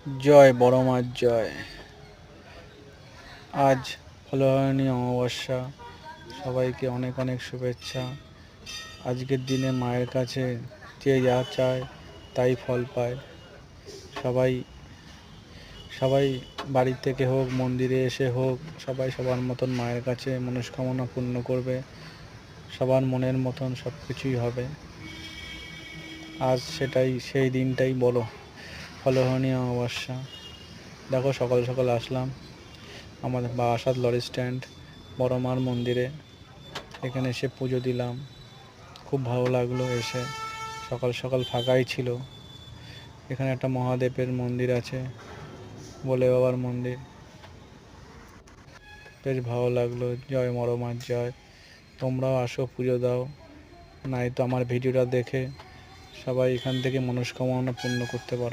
জয় বড় মার জয়। আজ ফলহারিণী অমাবস্যা, সবাইকে অনেক অনেক শুভেচ্ছা। আজকের দিনে মায়ের কাছে যে যা চায় তাই ফল পায়। সবাই সবাই বাড়ি থেকে হোক, মন্দিরে এসে হোক, সবাই সবার মতন মায়ের কাছে মনস্কামনা পূর্ণ করবে। সবার মনের মতন সব কিছুই হবে। আজ সেই দিনটাই বড় ফলহারিণী অমাবস্যা। দেখো, সকাল সকাল আসলাম আমাদের বারাসাত লরি স্ট্যান্ড বড় মার মন্দিরে। এখানে এসে পুজো দিলাম, খুব ভালো লাগলো। এসে সকাল সকাল ফাঁকাই ছিল। এখানে একটা মহাদেবের মন্দির আছে, বলে বাবার মন্দির, বেশ ভালো লাগলো। জয় বড় মার জয়। তোমরাও আসো, পুজো দাও। নাই তো আমার ভিডিওটা দেখে সবাই এখান থেকে মনস্কামনা পূর্ণ করতে পারো।